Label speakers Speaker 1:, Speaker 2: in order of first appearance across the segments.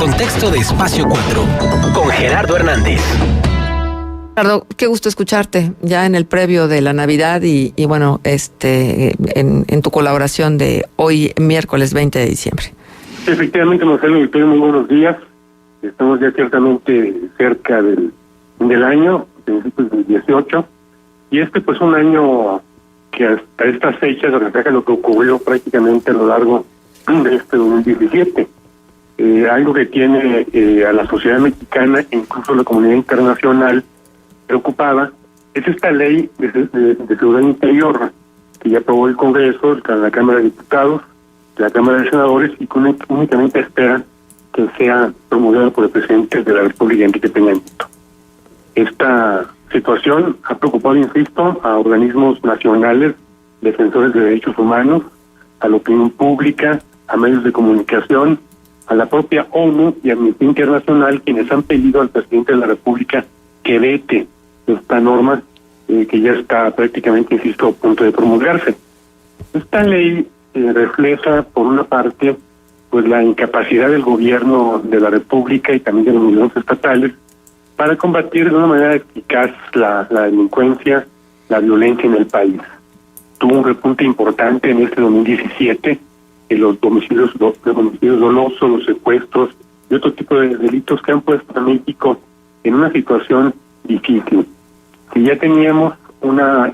Speaker 1: contexto de Espacio 4, con Gerardo Hernández.
Speaker 2: Gerardo, qué gusto escucharte ya en el previo de la Navidad y bueno, en tu colaboración de hoy, miércoles 20 de diciembre.
Speaker 3: Efectivamente, Marcelo, Victoria, muy buenos días. Estamos ya ciertamente cerca del año, principios del 18, y pues un año que hasta estas fechas refleja lo que ocurrió prácticamente a lo largo de 2017. Algo que tiene a la sociedad mexicana e incluso a la comunidad internacional preocupada es esta ley de seguridad interior que ya aprobó el Congreso, la Cámara de Diputados, la Cámara de Senadores, y que únicamente esperan que sea promulgada por el presidente de la República, Enrique Peña Nieto. Esta situación ha preocupado, insisto, a organismos nacionales, defensores de derechos humanos, a la opinión pública, a medios de comunicación, a la propia ONU y a Amnistía Internacional, quienes han pedido al presidente de la República que vete esta norma que ya está prácticamente, insisto, a punto de promulgarse. Esta ley refleja, por una parte, pues la incapacidad del gobierno de la República y también de los gobiernos estatales para combatir de una manera eficaz la delincuencia, la violencia en el país. Tuvo un repunte importante en 2017, en los homicidios dolosos, los secuestros y otro tipo de delitos que han puesto a México en una situación difícil. Si ya teníamos una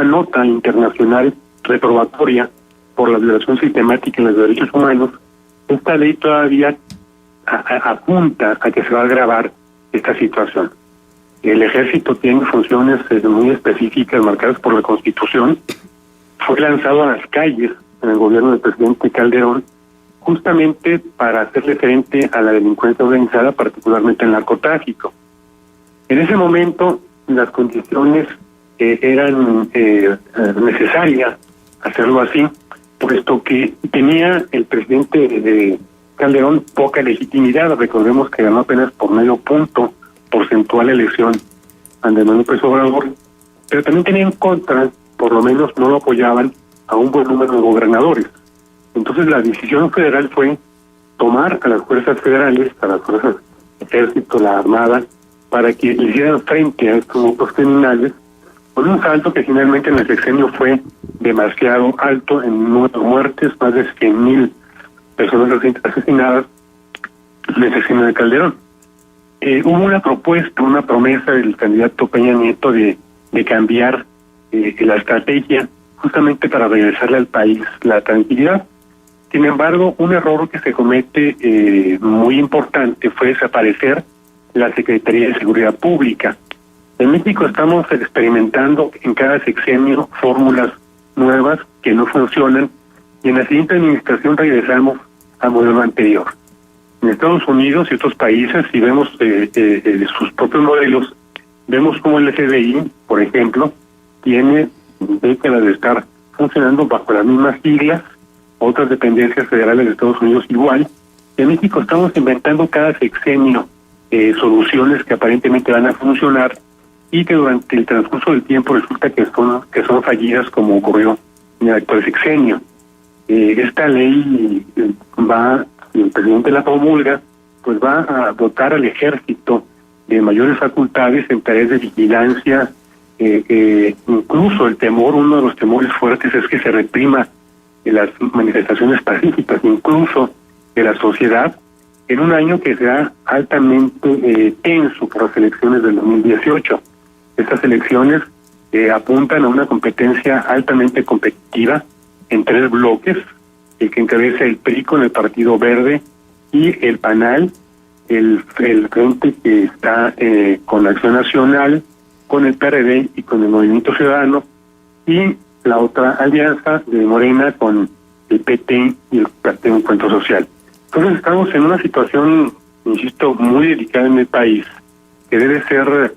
Speaker 3: nota internacional reprobatoria por la violación sistemática de los derechos humanos, esta ley todavía apunta a que se va a agravar esta situación. El ejército tiene funciones muy específicas marcadas por la Constitución. Fue lanzado a las calles en el gobierno del presidente Calderón justamente para hacerle frente a la delincuencia organizada, particularmente el narcotráfico. En ese momento las condiciones eran necesarias hacerlo así, puesto que tenía el presidente Calderón poca legitimidad. Recordemos que ganó apenas por medio punto porcentual la elección Andrés Manuel López Obrador, pero también tenía en contra, por lo menos no lo apoyaban, a un buen número de gobernadores. Entonces la decisión federal fue tomar a las fuerzas federales, a las fuerzas ejército, la armada, para que le hicieran frente a estos grupos criminales, con un salto que finalmente en el sexenio fue demasiado alto en número de muertes, más de 100,000 personas asesinadas en el sexenio de Calderón. Hubo una propuesta, una promesa del candidato Peña Nieto de cambiar la estrategia justamente para regresarle al país la tranquilidad. Sin embargo, un error que se comete muy importante fue desaparecer la Secretaría de Seguridad Pública. En México estamos experimentando en cada sexenio fórmulas nuevas que no funcionan, y en la siguiente administración regresamos al modelo anterior. En Estados Unidos y otros países, si vemos sus propios modelos, vemos como el FBI, por ejemplo, tiene décadas de estar funcionando bajo las mismas siglas, otras dependencias federales de Estados Unidos igual. En México estamos inventando cada sexenio soluciones que aparentemente van a funcionar y que durante el transcurso del tiempo resulta que son fallidas, como ocurrió en el actual sexenio. Esta ley si el presidente la promulga, pues va a dotar al ejército de mayores facultades en tareas de vigilancia. Incluso uno de los temores fuertes es que se reprima las manifestaciones pacíficas, incluso de la sociedad, en un año que será altamente tenso por las elecciones del 2018. Estas elecciones apuntan a una competencia altamente competitiva en 3 bloques, el que encabeza el PRI con el Partido Verde y el PANAL, el frente que está con Acción Nacional, con el PRD y con el Movimiento Ciudadano, y la otra alianza de Morena con el PT y el Partido Encuentro Social. Entonces estamos en una situación, insisto, muy delicada en el país, que debe ser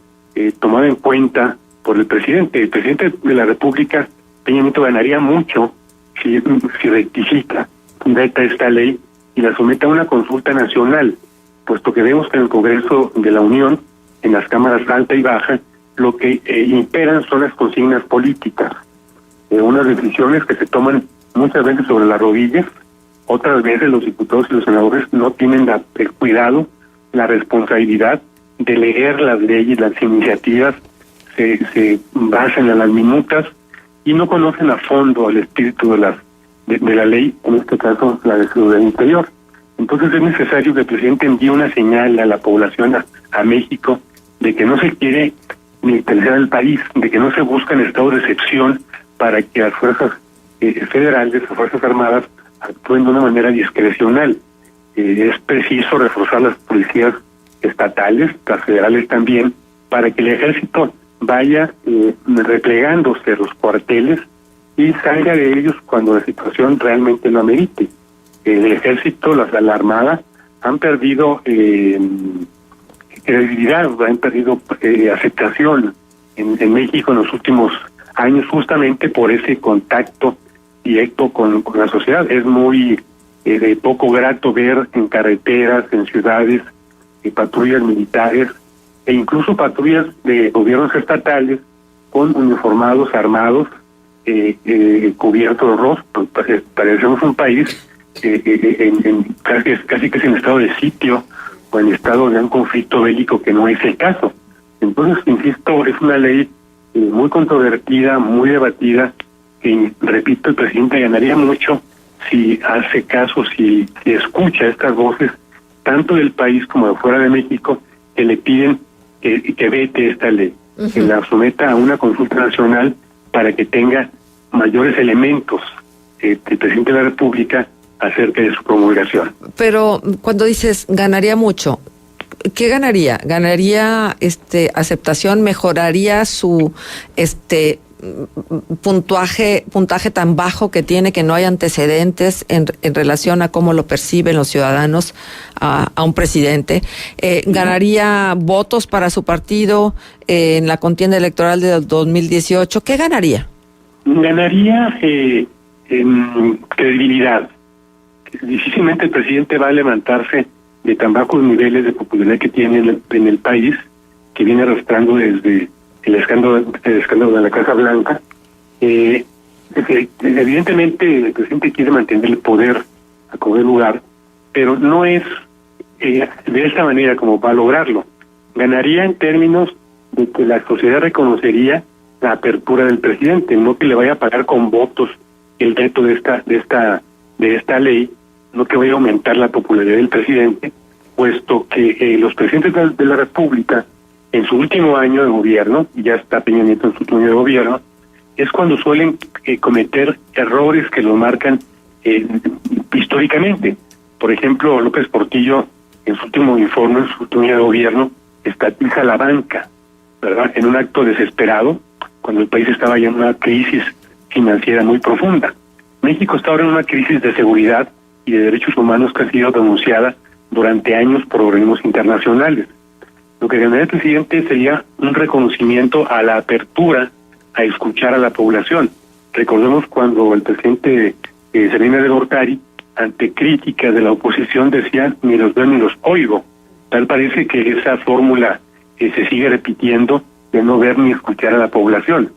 Speaker 3: tomada en cuenta por el presidente. El presidente de la República, Peña Nieto, ganaría mucho si rectifica, veta esta ley y la somete a una consulta nacional, puesto que vemos que en el Congreso de la Unión, en las cámaras alta y baja, lo que imperan son las consignas políticas, unas decisiones que se toman muchas veces sobre las rodillas, otras veces los diputados y los senadores no tienen el cuidado, la responsabilidad de leer las leyes, las iniciativas, se basan en las minutas y no conocen a fondo el espíritu de la ley, en este caso la de seguridad interior. Entonces es necesario que el presidente envíe una señal a la población, a México, de que no se quiere militarizar el país, de que no se buscan estados de excepción para que las fuerzas federales, las fuerzas armadas, actúen de una manera discrecional. Es preciso reforzar las policías estatales, las federales también, para que el ejército vaya replegándose de los cuarteles y salga de ellos cuando la situación realmente lo amerite. El ejército, la armada, han perdido credibilidad, han perdido aceptación en México en los últimos años, justamente por ese contacto directo con la sociedad. Es muy poco grato ver en carreteras, en ciudades, patrullas militares e incluso patrullas de gobiernos estatales con uniformados armados, cubiertos de rostro. Parecemos un país casi que es en estado de sitio o en estado de un conflicto bélico, que no es el caso. Entonces, insisto, es una ley muy controvertida, muy debatida, que, repito, el presidente ganaría mucho si hace caso, si escucha estas voces, tanto del país como de fuera de México, que le piden que vete esta ley, que la someta a una consulta nacional para que tenga mayores elementos el presidente de la República acerca de su promulgación.
Speaker 2: Pero cuando dices ganaría mucho, ¿qué ganaría? ¿Ganaría aceptación? ¿Mejoraría su puntaje tan bajo que tiene, que no hay antecedentes en relación a cómo lo perciben los ciudadanos a un presidente? ¿Ganaría votos para su partido en la contienda electoral de 2018? ¿Qué ganaría?
Speaker 3: Ganaría en credibilidad. Difícilmente el presidente va a levantarse de tan bajos niveles de popularidad que tiene en el país, que viene arrastrando desde el escándalo de la Casa Blanca. Evidentemente el presidente quiere mantener el poder a como dé lugar, pero no es de esta manera como va a lograrlo. Ganaría en términos de que la sociedad reconocería la apertura del presidente, no que le vaya a pagar con votos el reto de esta ley, no que vaya a aumentar la popularidad del presidente, puesto que los presidentes de la República, en su último año de gobierno, y ya está Peña Nieto en su último año de gobierno, es cuando suelen cometer errores que lo marcan históricamente. Por ejemplo, López Portillo, en su último informe, en su último año de gobierno, estatiza la banca, ¿verdad?, en un acto desesperado, cuando el país estaba ya en una crisis financiera muy profunda. México está ahora en una crisis de seguridad y de derechos humanos que ha sido denunciada durante años por organismos internacionales. Lo que ganaría el presidente sería un reconocimiento a la apertura a escuchar a la población. Recordemos cuando el presidente Salinas de Gortari, ante críticas de la oposición, decía: ni los veo ni los oigo. Tal parece que esa fórmula se sigue repitiendo, de no ver ni escuchar a la población.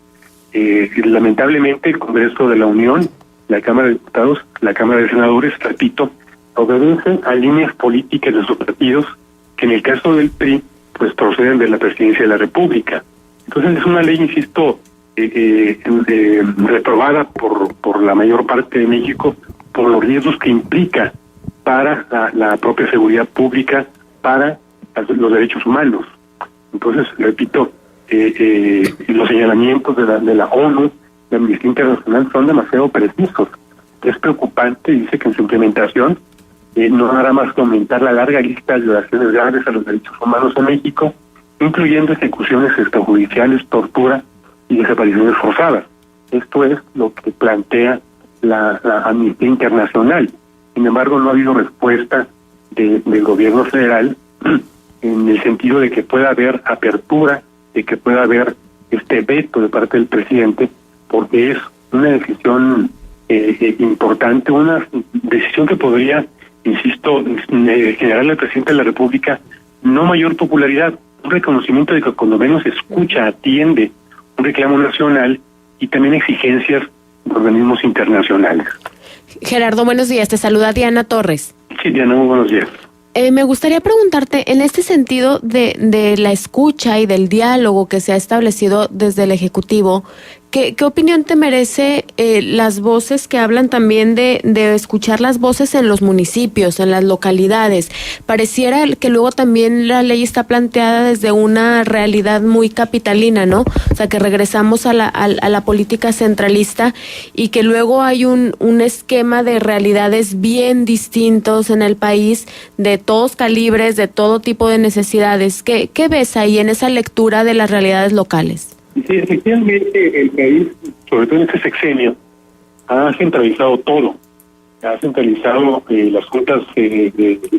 Speaker 3: Lamentablemente el Congreso de la Unión, la Cámara de Diputados, la Cámara de Senadores, repito, obedecen a líneas políticas de sus partidos, que en el caso del PRI pues proceden de la Presidencia de la República. Entonces es una ley, insisto, reprobada por la mayor parte de México, por los riesgos que implica para la propia seguridad pública, para los derechos humanos. Entonces, repito, los señalamientos de la ONU, de Amnistía Internacional, son demasiado precisos. Es preocupante, dice que en su implementación no hará más que aumentar la larga lista de violaciones graves a los derechos humanos en México, incluyendo ejecuciones extrajudiciales, tortura y desapariciones forzadas. Esto es lo que plantea la Amnistía Internacional. Sin embargo, no ha habido respuesta del gobierno federal en el sentido de que pueda haber apertura, de que pueda haber este veto de parte del presidente, porque es una decisión importante, una decisión que podría, insisto, generarle al presidente de la República no mayor popularidad, un reconocimiento de que cuando menos escucha, atiende un reclamo nacional y también exigencias de organismos internacionales.
Speaker 4: Gerardo, buenos días. Te saluda Diana Torres.
Speaker 3: Sí, Diana, muy buenos días.
Speaker 4: Me gustaría preguntarte, en este sentido de la escucha y del diálogo que se ha establecido desde el Ejecutivo, ¿qué opinión te merece las voces que hablan también de escuchar las voces en los municipios, en las localidades? Pareciera que luego también la ley está planteada desde una realidad muy capitalina, ¿no? O sea, que regresamos a la política centralista y que luego hay un esquema de realidades bien distintos en el país, de todos calibres, de todo tipo de necesidades. ¿Qué ves ahí en esa lectura de las realidades locales?
Speaker 3: Sí, efectivamente, el país, sobre todo en este sexenio, ha centralizado todo. Ha centralizado las juntas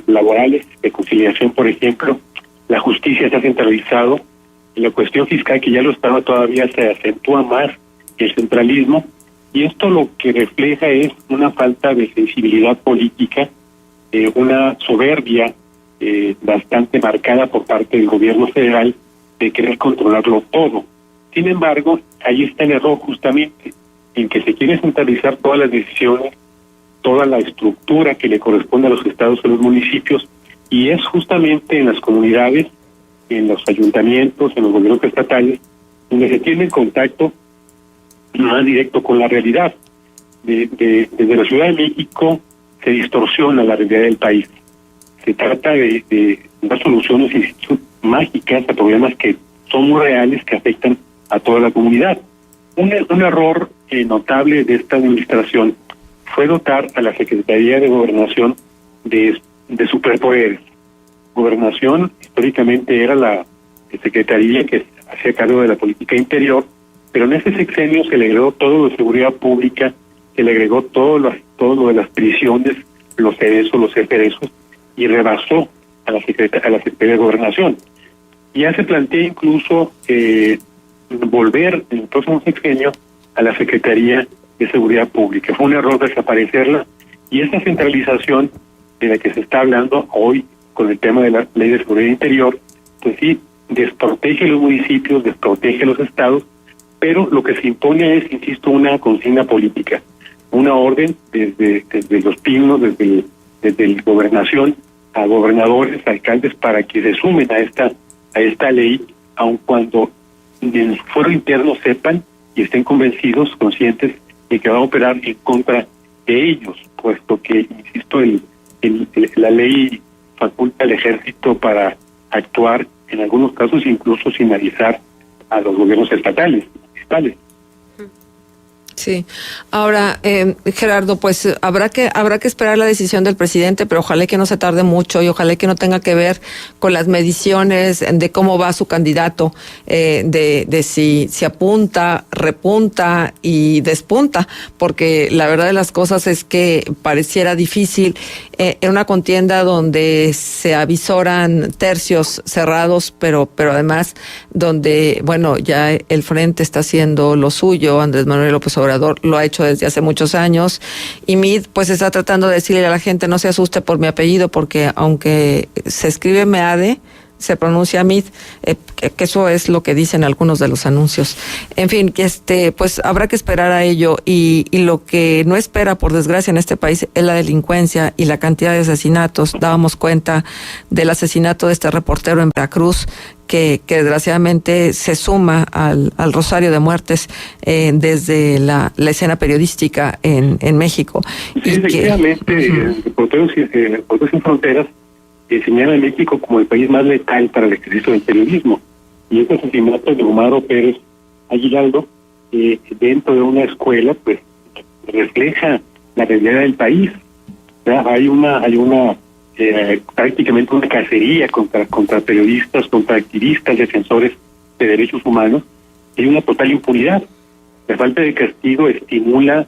Speaker 3: laborales, de conciliación, por ejemplo. La justicia se ha centralizado. En la cuestión fiscal, que ya lo estaba, todavía se acentúa más el centralismo. Y esto lo que refleja es una falta de sensibilidad política, una soberbia bastante marcada por parte del gobierno federal de querer controlarlo todo. Sin embargo, ahí está el error justamente, en que se quiere centralizar todas las decisiones, toda la estructura que le corresponde a los estados y a los municipios, y es justamente en las comunidades, en los ayuntamientos, en los gobiernos estatales, donde se tiene contacto más directo con la realidad. Desde la Ciudad de México se distorsiona la realidad del país. Se trata de dar soluciones mágicas a problemas que son muy reales, que afectan a toda la comunidad. Un error notable de esta administración fue dotar a la Secretaría de Gobernación de superpoderes. Gobernación históricamente era la secretaría que hacía cargo de la política interior, pero en ese sexenio se le agregó todo lo de seguridad pública, se le agregó todo lo de las prisiones, los cerezos, los eferesos, y rebasó a la Secretaría de Gobernación. Ya se plantea incluso volver en el próximo sexenio a la Secretaría de Seguridad Pública. Fue un error desaparecerla, y esta centralización de la que se está hablando hoy con el tema de la Ley de Seguridad Interior, pues sí, desprotege los municipios, desprotege los estados, pero lo que se impone es, insisto, una consigna política, una orden desde los pinos, desde la gobernación, a gobernadores, alcaldes, para que se sumen a esta ley, aun cuando en su fuero interno sepan y estén convencidos, conscientes de que va a operar en contra de ellos, puesto que, insisto, la ley faculta al ejército para actuar, en algunos casos incluso sin avisar a los gobiernos estatales, municipales.
Speaker 2: Sí. Ahora, Gerardo, pues habrá que esperar la decisión del presidente, pero ojalá que no se tarde mucho y ojalá que no tenga que ver con las mediciones de cómo va su candidato, de si apunta, repunta y despunta, porque la verdad de las cosas es que pareciera difícil en una contienda donde se avisoran tercios cerrados, pero además donde, bueno, ya el frente está haciendo lo suyo. Andrés Manuel López Obrador lo ha hecho desde hace muchos años, y Mid pues está tratando de decirle a la gente: no se asuste por mi apellido, porque aunque se escribe Meade, se pronuncia Mid, que eso es lo que dicen algunos de los anuncios. En fin, pues habrá que esperar a ello, y lo que no espera, por desgracia, en este país es la delincuencia y la cantidad de asesinatos. Dábamos cuenta del asesinato de este reportero en Veracruz, que desgraciadamente se suma al rosario de muertes desde la escena periodística en México.
Speaker 3: Sí, efectivamente, Reporteros Sin Fronteras señala a México como el país más letal para el ejercicio del periodismo. Y este asesinato de Omar Pérez Aguinaldo, dentro de una escuela, pues refleja la realidad del país. O sea, hay prácticamente una cacería contra periodistas, contra activistas, defensores de derechos humanos, y una total impunidad. La falta de castigo estimula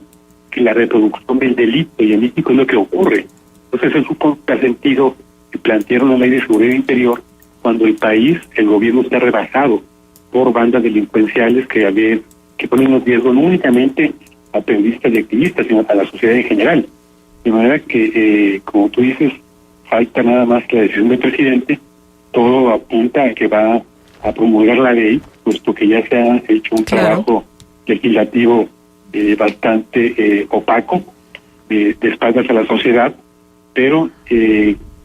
Speaker 3: la reproducción del delito, y en México es lo que ocurre. Entonces es un contrasentido que plantearon la Ley de Seguridad Interior cuando el país, el gobierno, está rebasado por bandas delincuenciales que ponen en riesgo no únicamente a periodistas y activistas, sino a la sociedad en general. De manera que, como tú dices, falta nada más que la decisión del presidente. Todo apunta a que va a promulgar la ley, puesto que ya se ha hecho un trabajo legislativo bastante opaco, de espaldas a la sociedad, pero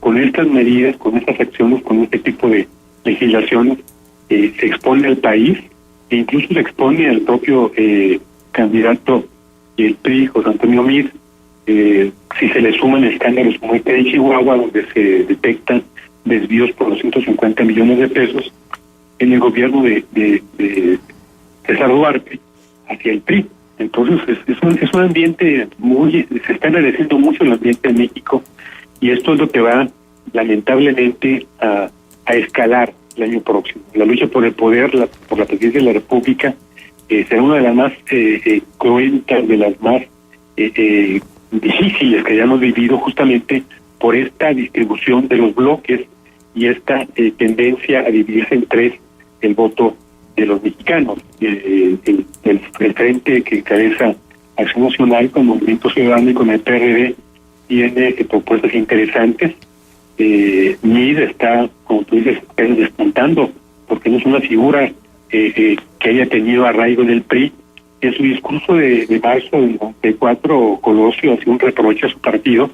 Speaker 3: con estas medidas, con estas acciones, con este tipo de legislaciones, se expone al país e incluso se expone al propio candidato del PRI, José Antonio Meade, si se le suman escándalos como este de Chihuahua, donde se detectan desvíos por 250 millones de pesos en el gobierno de César Duarte hacia el PRI. Entonces es un ambiente se está enrareciendo mucho el ambiente en México, y esto es lo que va lamentablemente a escalar el año próximo. La lucha por el poder, por la presidencia de la República, será una de las más cruentas, de las más difíciles que hayamos vivido, justamente por esta distribución de los bloques y esta tendencia a dividirse en tres el voto de los mexicanos. El frente que encabeza Acción Nacional con Movimiento Ciudadano y con el PRD tiene propuestas interesantes. Meade está, como tú dices, despuntando, porque no es una figura que haya tenido arraigo en el PRI. En su discurso de marzo del 94, Colosio hacía un reproche a su partido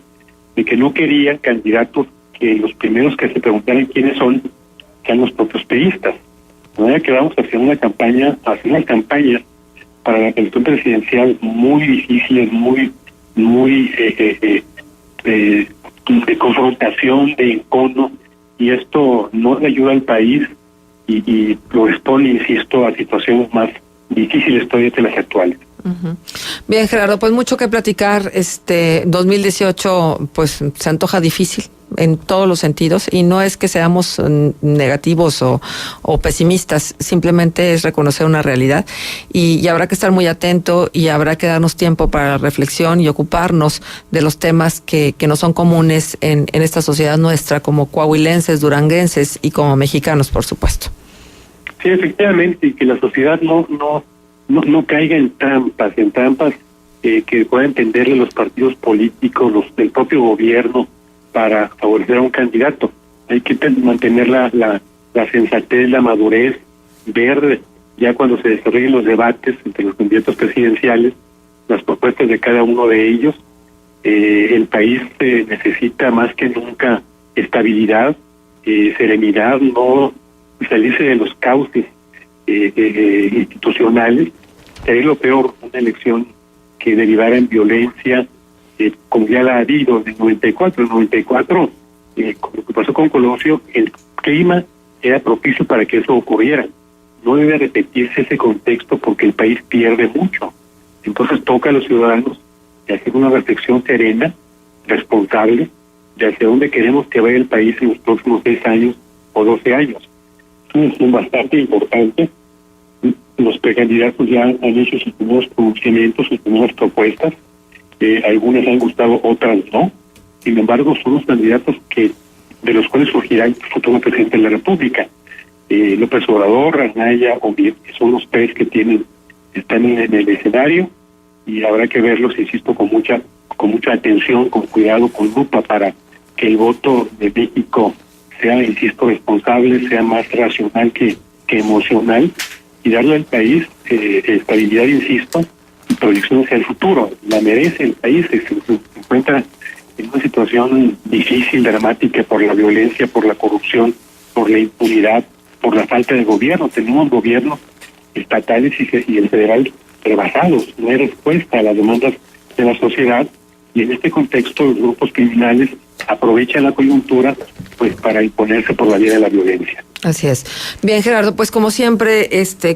Speaker 3: de que no quería candidatos que los primeros que se preguntaran quiénes son sean los propios priistas. De manera que vamos a hacer unas campañas para la elección presidencial muy difíciles, muy de confrontación, de encono, y esto no le ayuda al país y lo expone, insisto, a situaciones más difíciles todavía que las actuales.
Speaker 2: Uh-huh. Bien, Gerardo, pues mucho que platicar. 2018 pues se antoja difícil en todos los sentidos, y no es que seamos negativos o pesimistas, simplemente es reconocer una realidad, y habrá que estar muy atento, y habrá que darnos tiempo para la reflexión y ocuparnos de los temas que no son comunes en esta sociedad nuestra, como coahuilenses, duranguenses y como mexicanos, por supuesto.
Speaker 3: Sí, efectivamente, y que la sociedad no caiga en trampas que puedan tenderle los partidos políticos, del propio gobierno, para favorecer a un candidato. Hay que mantener la sensatez, la madurez, ver ya cuando se desarrollen los debates entre los candidatos presidenciales, las propuestas de cada uno de ellos. El país necesita más que nunca estabilidad, serenidad, no salirse de los cauces institucionales. Sería lo peor una elección que derivara en violencia, como ya la ha habido en el 94. En el 94, con lo que pasó con Colosio, el clima era propicio para que eso ocurriera. No debe repetirse ese contexto, porque el país pierde mucho. Entonces toca a los ciudadanos de hacer una reflexión serena, responsable, de hacia dónde queremos que vaya el país en los próximos 6 años o 12 años. Es bastante importante. Los precandidatos ya han hecho sus primeros pronunciamientos, sus primeras propuestas. Algunas han gustado, otras no. Sin embargo, son los candidatos de los cuales surgirá el futuro presidente de la República. López Obrador, Anaya o Mier, son los tres que están en el escenario, y habrá que verlos, insisto, con mucha atención, con cuidado, con lupa, para que el voto de México sea, insisto, responsable, sea más racional que emocional, y darle al país estabilidad, insisto, y proyección hacia el futuro. La merece el país, se encuentra en una situación difícil, dramática, por la violencia, por la corrupción, por la impunidad, por la falta de gobierno. Tenemos gobiernos estatales y el federal rebasados. No hay respuesta a las demandas de la sociedad, y en este contexto los grupos criminales aprovechan la coyuntura pues para imponerse por la vía de la violencia.
Speaker 2: Así es. Bien, Gerardo, pues como siempre,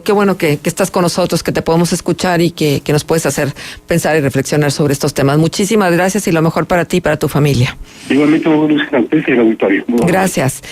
Speaker 2: qué bueno que estás con nosotros, que te podemos escuchar y que nos puedes hacer pensar y reflexionar sobre estos temas. Muchísimas gracias, y lo mejor para ti y para tu familia.
Speaker 3: Igualmente, muy buenos días a ustedes y al auditorio.
Speaker 2: Gracias.